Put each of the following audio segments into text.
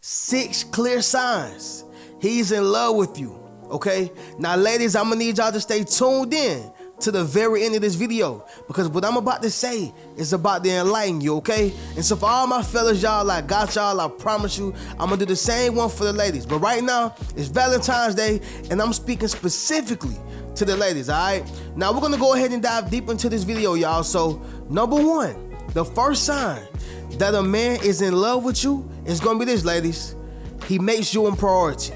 6 clear signs he's in love with you, okay? Now, ladies, I'm gonna need y'all to stay tuned in to the very end of this video, because what I'm about to say is about to enlighten you, okay? And so for all my fellas, y'all, I got y'all, I promise you, I'm gonna do the same one for the ladies. But right now, it's Valentine's Day, and I'm speaking specifically to the ladies, all right? Now, we're gonna go ahead and dive deep into this video, y'all. So, number 1, the first sign that a man is in love with you is gonna be this, ladies. He makes you a priority.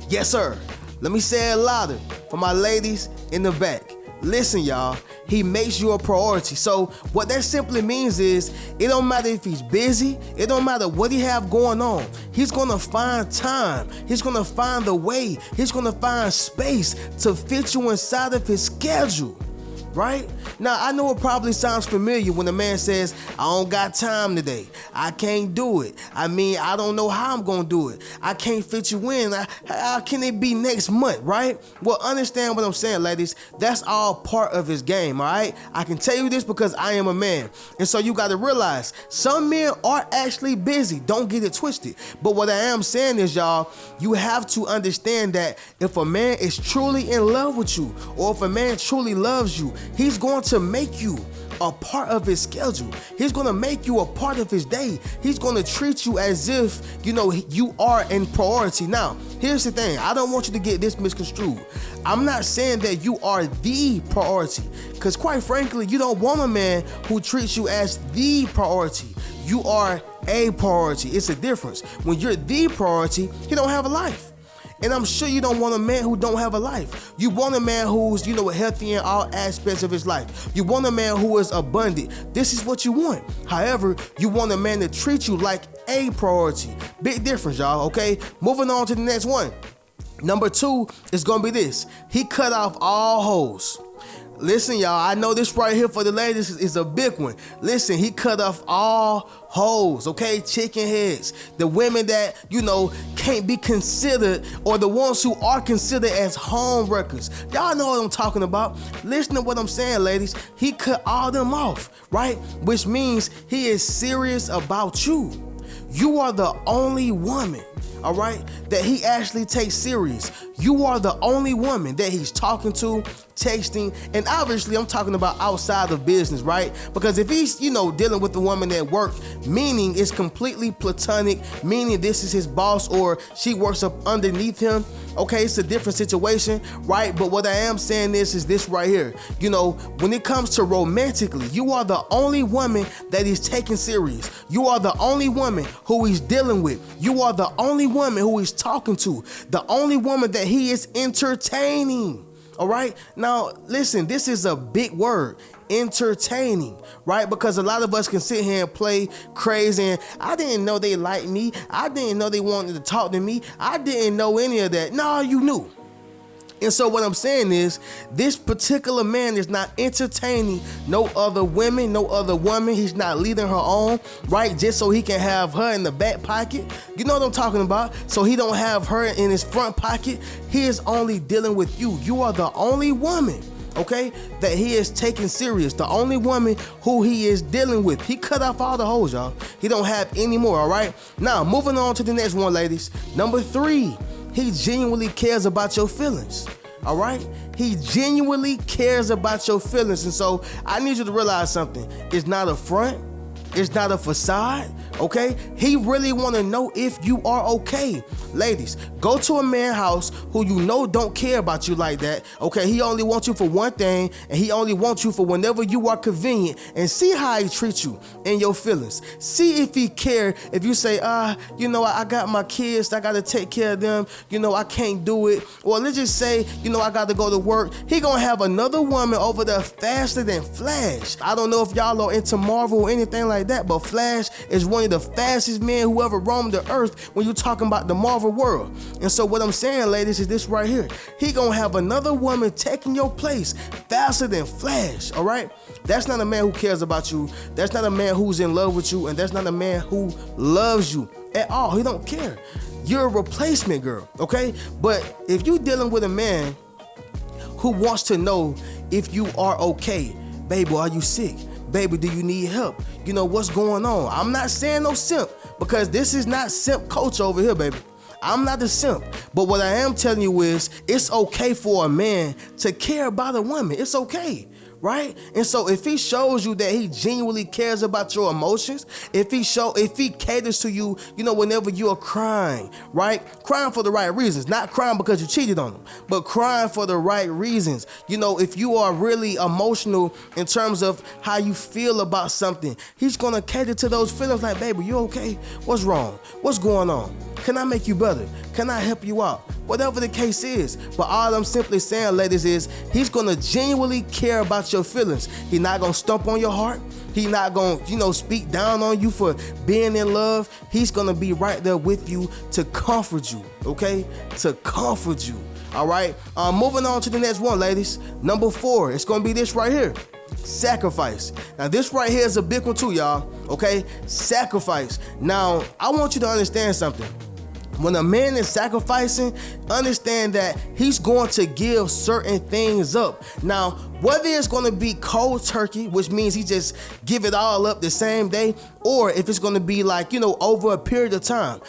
Yes, sir. Let me say it louder for my ladies in the back. Listen, y'all, he makes you a priority. So what that simply means is, it don't matter if he's busy, it don't matter what he have going on, he's gonna find time, he's gonna find the way, he's gonna find space to fit you inside of his schedule, right? Now, I know it probably sounds familiar when a man says, I don't got time today, I can't do it, I don't know how I'm gonna do it, I can't fit you in, how can it be next month, right? Well, understand what I'm saying, ladies. That's all part of his game, all right? I can tell you this because I am a man. And so you gotta realize, some men are actually busy, don't get it twisted. But what I am saying is, y'all, you have to understand that if a man is truly in love with you, or if a man truly loves you, he's going to make you a part of his schedule. He's gonna make you a part of his day. He's gonna treat you as if, you are in priority. Now, here's the thing. I don't want you to get this misconstrued. I'm not saying that you are the priority, because quite frankly, you don't want a man who treats you as the priority. You are a priority. It's a difference. When you're the priority, you don't have a life. And I'm sure you don't want a man who don't have a life. You want a man who's, healthy in all aspects of his life. You want a man who is abundant. This is what you want. However, you want a man to treat you like a priority. Big difference, y'all, okay? Moving on to the next one. Number 2 is gonna be this. He cut off all hoes. Listen, y'all, I know this right here for the ladies is a big one. Listen, he cut off all hoes, okay? Chicken heads. The women that, can't be considered, or the ones who are considered as home wreckers. Y'all know what I'm talking about. Listen to what I'm saying, ladies. He cut all them off, right? Which means he is serious about you. You are the only woman, all right, that he actually takes serious. You are the only woman that he's talking to, texting, and obviously I'm talking about outside of business, right? Because if he's, dealing with the woman at work, meaning it's completely platonic, meaning this is his boss or she works up underneath him, okay, it's a different situation, right? But what I am saying is this right here. When it comes to romantically, you are the only woman that he's taking serious. You are the only woman who he's dealing with. You are the only woman who he's talking to. The only woman that he is entertaining. All right. Now, listen, this is a big word, entertaining, right? Because a lot of us can sit here and play crazy and I didn't know they liked me. I didn't know they wanted to talk to me. I didn't know any of that. No, you knew. And so what I'm saying is, this particular man is not entertaining no other women, no other woman. He's not leading her on, right? Just so he can have her in the back pocket. You know what I'm talking about? So he don't have her in his front pocket. He is only dealing with you. You are the only woman, okay, that he is taking serious. The only woman who he is dealing with. He cut off all the hoes, y'all. He don't have any more, all right? Now, moving on to the next one, ladies. Number 3. He genuinely cares about your feelings, all right? He genuinely cares about your feelings. And so I need you to realize something. It's not a front. It's not a facade, okay? He really want to know if you are okay. Ladies, go to a man's house who don't care about you like that, okay? He only wants you for one thing, and he only wants you for whenever you are convenient, and see how he treats you and your feelings. See if he care. If you say, I got my kids, I got to take care of them, I can't do it. Or let's just say, I got to go to work. He gonna have another woman over there faster than Flash. I don't know if y'all are into Marvel or anything like that, but Flash is one of the fastest men who ever roamed the earth when you're talking about the Marvel world. And so what I'm saying, ladies, is this right here. He gonna have another woman taking your place faster than Flash, all right? That's not a man who cares about you. That's not a man who's in love with you, and that's not a man who loves you at all. He don't care. You're a replacement, girl, okay? But if you're dealing with a man who wants to know if you are okay, baby, are you sick? Baby, do you need help? What's going on? I'm not saying no simp, Because this is not simp culture over here, baby. I'm not a simp, but what I am telling you is it's okay for a man to care about a woman. It's okay, right? And so if he shows you that he genuinely cares about your emotions, if he caters to you, whenever you are crying, right? Crying for the right reasons, not crying because you cheated on him, but crying for the right reasons. If you are really emotional in terms of how you feel about something, he's gonna cater to those feelings like, baby, you okay? What's wrong? What's going on? Can I make you better? Can I help you out? Whatever the case is. But all I'm simply saying, ladies, is he's gonna genuinely care about your feelings. He's not gonna stomp on your heart. He's not gonna, speak down on you for being in love. He's gonna be right there with you to comfort you, okay? To comfort you, all right? Moving on to the next one, ladies. Number 4, it's gonna be this right here. Sacrifice. Now this right here is a big one too, y'all, okay? Sacrifice. Now, I want you to understand something. When a man is sacrificing, understand that he's going to give certain things up. Now, whether it's going to be cold turkey, which means he just give it all up the same day, or if it's going to be like, over a period of time,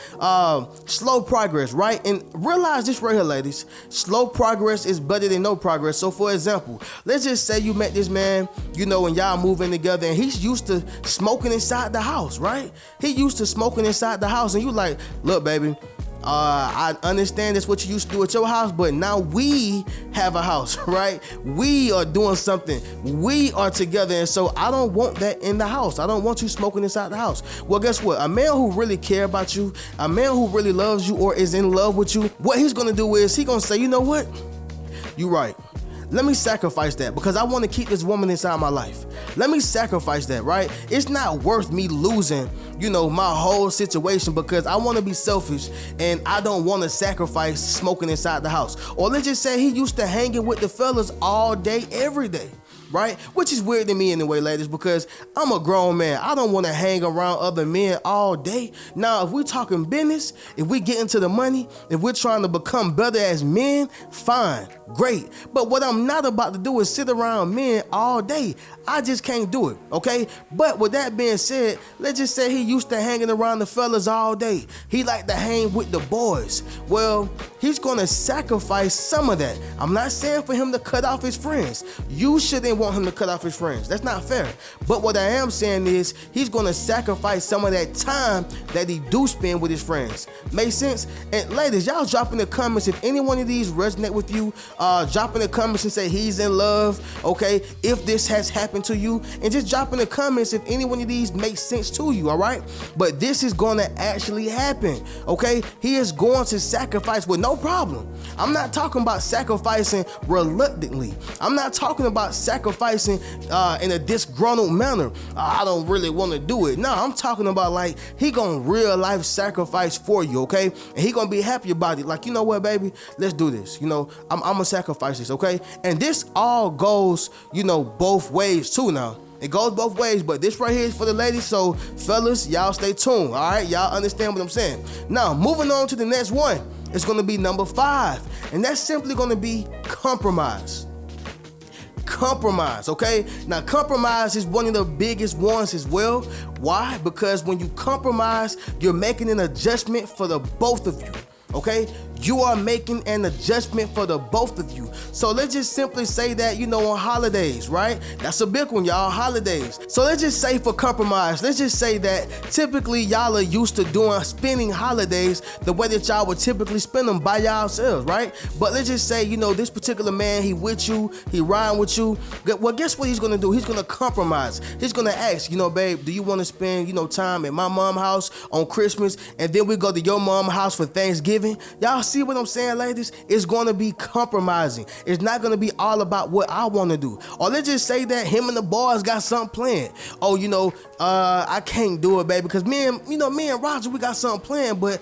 slow progress, right? And realize this right here, ladies, slow progress is better than no progress. So for example, let's just say you met this man, and y'all moving together, and he's used to smoking inside the house, right? He used to smoking inside the house, and you like, look, baby, I understand that's what you used to do at your house, but now we have a house, right? We are doing something. We are together, and so I don't want that in the house. I don't want you smoking inside the house. Well, guess what? A man who really cares about you, a man who really loves you or is in love with you, what he's gonna do is he's gonna say, you know what? You're right. Let me sacrifice that because I want to keep this woman inside my life. Let me sacrifice that, right? It's not worth me losing, my whole situation because I want to be selfish and I don't want to sacrifice smoking inside the house. Or let's just say he used to hanging with the fellas all day, every day. Right? Which is weird to me anyway, ladies, because I'm a grown man. I don't want to hang around other men all day. Now, if we talking business, if we get into the money, if we're trying to become better as men, fine, great. But what I'm not about to do is sit around men all day. I just can't do it, okay? But with that being said, let's just say he used to hanging around the fellas all day. He liked to hang with the boys. Well, he's gonna sacrifice some of that. I'm not saying for him to cut off his friends. You shouldn't want him to cut off his friends. That's not fair. But what I am saying is he's gonna sacrifice some of that time that he do spend with his friends. Make sense? And ladies, y'all drop in the comments if any one of these resonate with you. Drop in the comments and say he's in love, okay? If this has happened to you, and just drop in the comments if any one of these makes sense to you, all right? But this is gonna actually happen, okay? He is going to sacrifice with no problem. I'm not talking about sacrificing reluctantly. I'm not talking about sacrificing in a disgruntled manner. I don't really want to do it. No, I'm talking about like he gonna real life sacrifice for you, okay? And he gonna be happy about it. Like, you know what, baby? Let's do this. I'm gonna sacrifice this, okay? And this all goes, both ways too now. It goes both ways, but this right here is for the ladies, so fellas, y'all stay tuned, all right? Y'all understand what I'm saying. Now, moving on to the next one, it's gonna be number 5, and that's simply gonna be compromise. Compromise, okay? Now, compromise is one of the biggest ones as well. Why? Because when you compromise, you're making an adjustment for the both of you, okay? You are making an adjustment for the both of you. So let's just simply say that, on holidays, right? That's a big one, y'all, holidays. So let's just say for compromise, let's just say that typically y'all are used to spending holidays the way that y'all would typically spend them by yourselves, right? But let's just say, this particular man, he with you, he riding with you. Well, guess what he's gonna do? He's gonna compromise. He's gonna ask, babe, do you wanna spend, time at my mom's house on Christmas and then we go to your mom's house for Thanksgiving? Y'all see what I'm saying, ladies? It's going to be compromising. It's not going to be all about what I want to do. Or let's just say that him and the boys got something planned. Oh, I can't do it, baby, because me and Roger, we got something planned, but,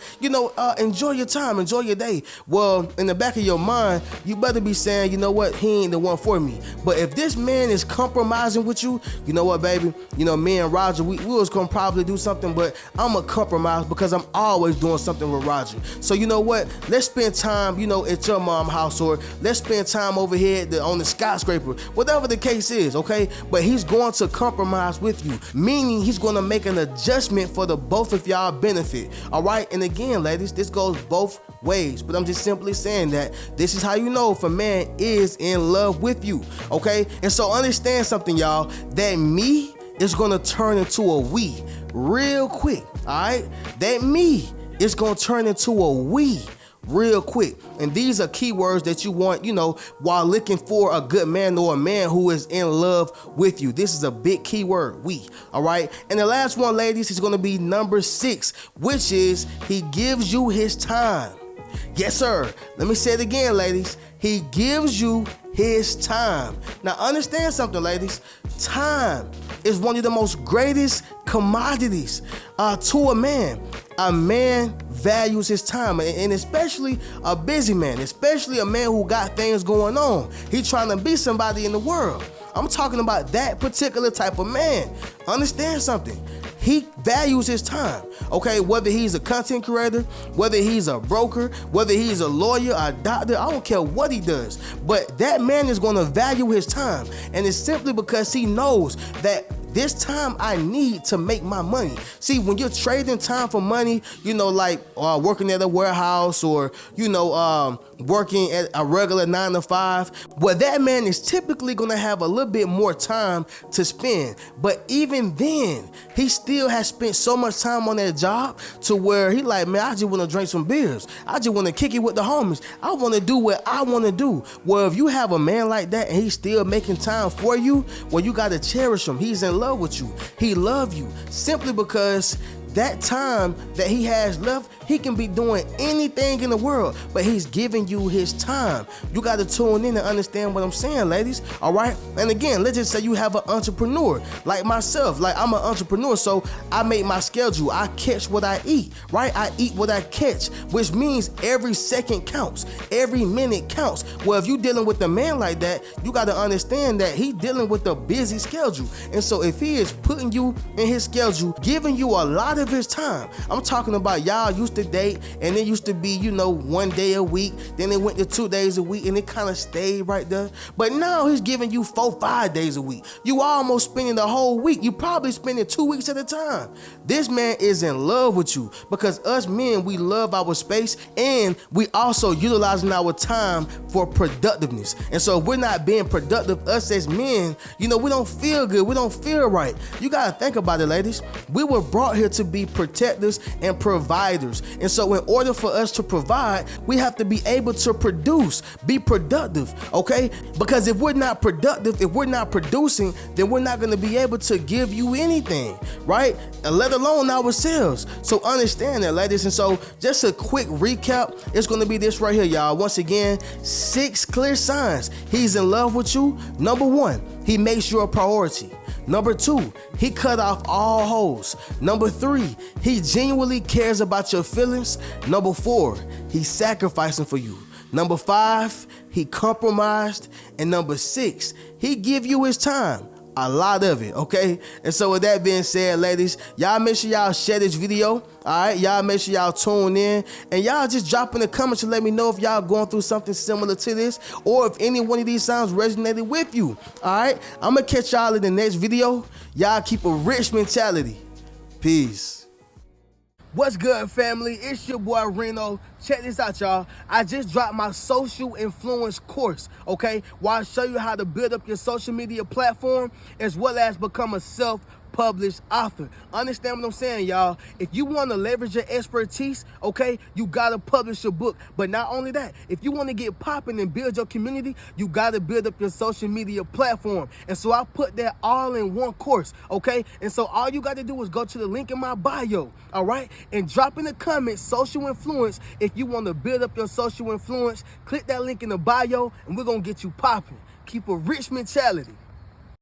enjoy your time, enjoy your day. Well, in the back of your mind, you better be saying, you know what, he ain't the one for me. But if this man is compromising with you, you know what, baby, me and Roger, we was going to probably do something, but I'm going to compromise because I'm always doing something with Roger. So you know what, let's spend time, at your mom's house, or let's spend time over here on the skyscraper, whatever the case is, okay? But he's going to compromise with you, meaning he's going to make an adjustment for the both of y'all benefit, all right? And again, ladies, this goes both ways, but I'm just simply saying that this is how you know if a man is in love with you, okay? And so understand something, y'all, that me is going to turn into a we real quick, all right? That me is going to turn into a we real quick. And these are keywords that you want, while looking for a good man or a man who is in love with you. This is a big keyword, we, all right? And the last one, ladies, is going to be number 6, which is he gives you his time. Yes, sir. Let me say it again, ladies. He gives you his time. Now, understand something, ladies. Time is one of the most greatest commodities to a man. A man values his time, and especially a busy man, especially a man who got things going on. He's trying to be somebody in the world. I'm talking about that particular type of man. Understand something. He values his time, okay? Whether he's a content creator, whether he's a broker, whether he's a lawyer, a doctor, I don't care what he does. But that man is going to value his time. And it's simply because he knows that this time I need to make my money. See, when you're trading time for money, like working at a warehouse or, working at a regular 9 to 5, well, that man is typically going to have a little bit more time to spend. But even then, he still has spent so much time on that job to where he like, man, I just want to drink some beers. I just want to kick it with the homies. I want to do what I want to do. Well, if you have a man like that and he's still making time for you, well, you got to cherish him. He's in love with you. He loves you simply because that time that he has left, he can be doing anything in the world, but he's giving you his time. You got to tune in and understand what I'm saying, ladies, all right? And again, let's just say you have an entrepreneur like myself. Like, I'm an entrepreneur, so I make my schedule. I catch what I eat, right? I eat what I catch, which means every second counts. Every minute counts. Well, if you're dealing with a man like that, you got to understand that he's dealing with a busy schedule. And so if he is putting you in his schedule, giving you a lot of his time, I'm talking about y'all used to date and it used to be, 1 day a week, then it went to 2 days a week and it kind of stayed right there. But now he's giving you 4-5 days a week. You almost spending the whole week. You probably spending 2 weeks at a time. This man is in love with you because us men, we love our space and we also utilizing our time for productiveness. And so if we're not being productive, us as men, we don't feel good. We don't feel right. You got to think about it, ladies. We were brought here to be protectors and providers. And so in order for us to provide, we have to be able to produce, be productive, okay? Because if we're not productive, if we're not producing, then we're not going to be able to give you anything, right? And let alone ourselves. So understand that, ladies. And so just a quick recap, it's going to be this right here, y'all. Once again, 6 clear signs he's in love with you. Number 1, he makes you a priority. Number 2, he cut off all hoes. Number 3, he genuinely cares about your feelings. Number 4, he's sacrificing for you. Number 5, he compromised. And number 6, he give you his time. A lot of it, okay? And so with that being said, ladies, y'all make sure y'all share this video, all right? Y'all make sure y'all tune in, and y'all just drop in the comments to let me know if y'all going through something similar to this, or if any one of these sounds resonated with you, all right? I'm gonna catch y'all in the next video. Y'all keep a rich mentality. Peace. What's good, family? It's your boy Reno. Check this out, y'all. I just dropped my social influence course, okay? Where I show you how to build up your social media platform as well as become a self-published author. Understand what I'm saying, y'all? If you want to leverage your expertise, okay, you got to publish your book. But not only that, if you want to get popping and build your community, you got to build up your social media platform. And so I put that all in one course, okay? And so all you got to do is go to the link in my bio, all right? And drop in the comments, social influence. If you want to build up your social influence, click that link in the bio and we're going to get you popping. Keep a rich mentality.